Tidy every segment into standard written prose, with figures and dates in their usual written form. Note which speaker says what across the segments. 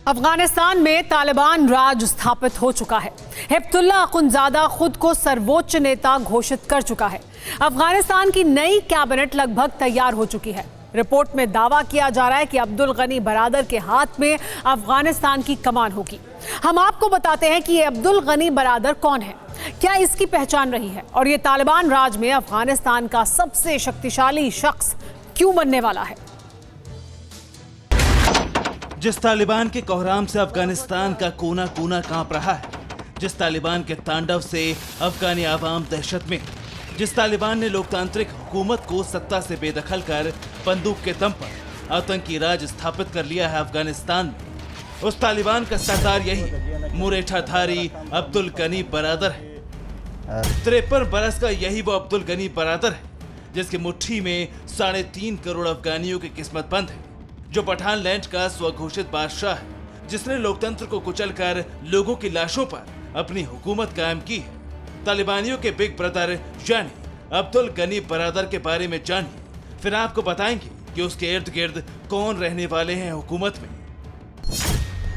Speaker 1: अफगानिस्तान में तालिबान राज स्थापित हो चुका है। हिब्तुल्लाह अखुंदजादा खुद को सर्वोच्च नेता घोषित कर चुका है। अफगानिस्तान की नई कैबिनेट लगभग तैयार हो चुकी है। रिपोर्ट में दावा किया जा रहा है कि अब्दुल गनी बरादर के हाथ में अफगानिस्तान की कमान होगी। हम आपको बताते हैं कि ये अब्दुल गनी बरादर कौन है, क्या इसकी पहचान रही है और ये तालिबान राज में अफगानिस्तान का सबसे शक्तिशाली शख्स क्यों बनने वाला है।
Speaker 2: जिस तालिबान के कोहराम से अफगानिस्तान का कोना कोना कांप रहा है, जिस तालिबान के तांडव से अफगानी आवाम दहशत में, जिस तालिबान ने लोकतांत्रिक हुकूमत को सत्ता से बेदखल कर बंदूक के दम पर आतंकी राज स्थापित कर लिया है अफगानिस्तान में, उस तालिबान का सरदार यही मुरेठाधारी अब्दुल गनी बरादर है। 53 बरस का यही वो अब्दुल गनी बरादर है जिसकी मुट्ठी में 3.5 करोड़ अफगानियों की किस्मत बंद है, जो पठान लैंड का स्वघोषित बादशाह है, जिसने लोकतंत्र को कुचलकर लोगों की लाशों पर अपनी हुकूमत कायम की है। तालिबानियों के बिग ब्रदर यानी अब्दुल गनी बरादर के बारे में जानिए, फिर आपको बताएंगे कि उसके इर्द गिर्द कौन रहने वाले हैं हुकूमत में।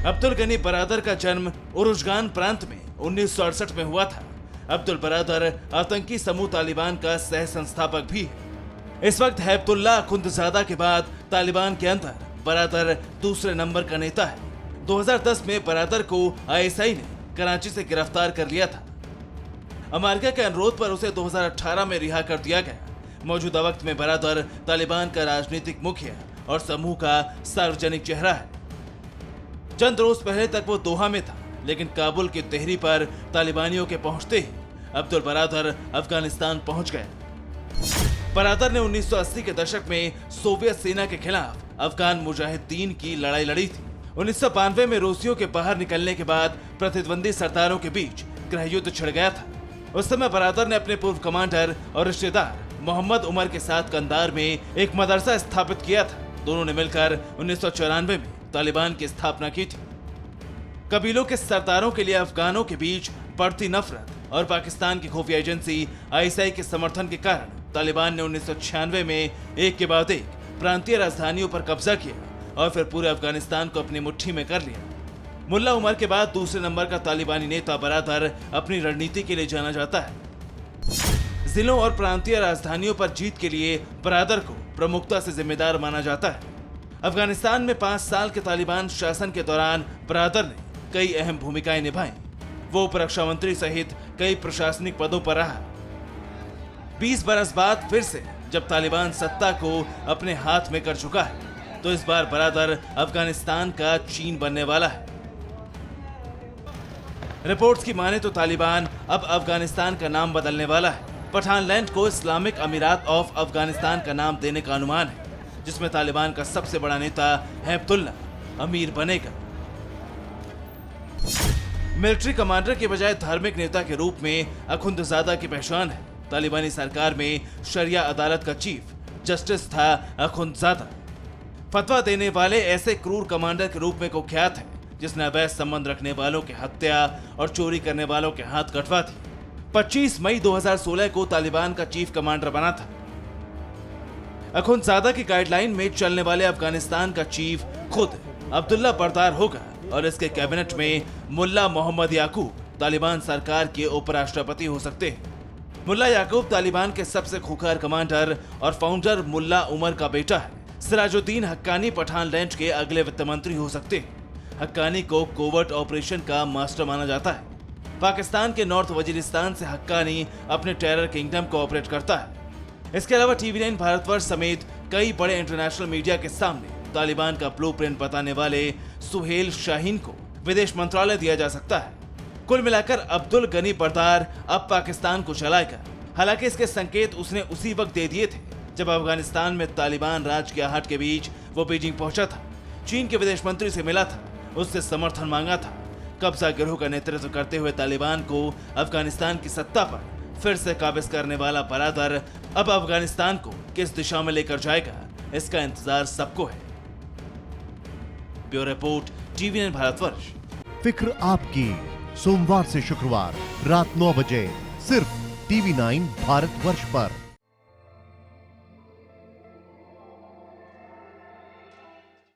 Speaker 2: अब्दुल गनी बरादर का जन्म उरुजगान प्रांत में 1968 में हुआ था। अब्दुल बरादर आतंकी समूह तालिबान का सह संस्थापक भी है। इस वक्त हिब्तुल्लाह अखुंदजादा के बाद तालिबान के अंदर बरादर दूसरे नंबर का नेता है। 2010 में बरादर को ISI ने कराची से गिरफ्तार कर लिया था। अमेरिका के अनुरोध पर उसे 2018 में रिहा कर दिया गया। मौजूदा वक्त में बरादर तालिबान का राजनीतिक मुखिया और समूह का सार्वजनिक चेहरा है। चंद रोज पहले तक वो दोहा में था, लेकिन काबुल की तिहरी पर तालिबानियों के पहुंचते ही अब्दुल बरादर अफगानिस्तान पहुंच गए। बरादर ने 1980 के दशक में सोवियत सेना के खिलाफ अफगान मुजाहिदीन की लड़ाई लड़ी थी। 1992 में रूसियों के बाहर निकलने के बाद प्रतिद्वंदी सरदारों के बीच गृहयुद्ध छिड़ गया था। उस समय बरादर ने अपने पूर्व कमांडर और रिश्तेदार मोहम्मद उमर के साथ कंधार में एक मदरसा स्थापित किया था। दोनों ने मिलकर 1994 में तालिबान की स्थापना की थी। कबीलों के सरदारों के लिए अफगानों के बीच बढ़ती नफरत और पाकिस्तान की खुफिया एजेंसी ISI के समर्थन के कारण तालिबान ने 1996 में एक के बाद एक प्रांतीय राजधानियों पर कब्जा किया और फिर पूरे अफगानिस्तान को अपनी मुट्ठी में कर लिया। मुल्ला उमर के बाद दूसरे नंबर का तालिबानी नेता बरादर अपनी रणनीति के लिए जाना जाता है। जिलों और प्रांतीय राजधानियों पर जीत के लिए बरादर को प्रमुखता से जिम्मेदार माना जाता है। अफगानिस्तान में 5 साल के तालिबान शासन के दौरान बरादर ने कई अहम भूमिकाएं निभाई। वो उपरक्षा मंत्री सहित कई प्रशासनिक पदों पर रहा। 20 बरस बाद फिर से जब तालिबान सत्ता को अपने हाथ में कर चुका है, तो इस बार बरादर अफगानिस्तान का चीन बनने वाला है। रिपोर्ट्स की माने तो तालिबान अब अफगानिस्तान का नाम बदलने वाला है। पठान लैंड को इस्लामिक अमीरात ऑफ अफगानिस्तान का नाम देने का अनुमान है, जिसमें तालिबान का सबसे बड़ा नेता हिब्तुल्लाह अमीर बनेगा। मिलिट्री कमांडर के बजाय धार्मिक नेता के रूप में अखुंदजादा की पहचान है। तालिबानी सरकार में शरिया अदालत का चीफ जस्टिस था अखुंदजादा। फतवा देने वाले ऐसे क्रूर कमांडर के रूप में कुख्यात है जिसने अवैध संबंध रखने वालों की हत्या और चोरी करने वालों के हाथ कटवा दी। 25 मई 2016 को तालिबान का चीफ कमांडर बना था। अखुंदजादा की गाइडलाइन में चलने वाले अफगानिस्तान का चीफ खुद अब्दुल्ला बरदार होगा और इसके कैबिनेट में मुल्ला मोहम्मद याकूब तालिबान सरकार के उपराष्ट्रपति हो सकते हैं। मुल्ला याकूब तालिबान के सबसे खूंखार कमांडर और फाउंडर मुल्ला उमर का बेटा है। सिराजुद्दीन हक्कानी पठान लैंड के अगले वित्त मंत्री हो सकते हैं। हक्कानी को कोवर्ट ऑपरेशन का मास्टर माना जाता है। पाकिस्तान के नॉर्थ वजीरिस्तान से हक्कानी अपने टेरर किंगडम को ऑपरेट करता है। इसके अलावा TV9 भारतवर्ष समेत कई बड़े इंटरनेशनल मीडिया के सामने तालिबान का ब्लूप्रिंट बताने वाले सुहेल शाहीन को विदेश मंत्रालय दिया जा सकता है। कुल मिलाकर अब्दुल गनी बरदार अब पाकिस्तान को चलाएगा। हालांकि इसके संकेत उसने उसी वक्त दे दिए थे जब अफगानिस्तान में तालिबान राज की आहट के बीच वो बीजिंग पहुंचा था। चीन के विदेश मंत्री से मिला था, उससे समर्थन मांगा था। कब्जा गिरोह का नेतृत्व करते हुए तालिबान को अफगानिस्तान की सत्ता पर फिर से काबिज करने वाला बरादर अब अफगानिस्तान को किस दिशा में लेकर जाएगा, इसका इंतजार सबको है। Bureau report TV9 Bharatvarsh.
Speaker 3: फिक्र आपकी, सोमवार से शुक्रवार रात 9 बजे सिर्फ TV9 भारतवर्ष पर।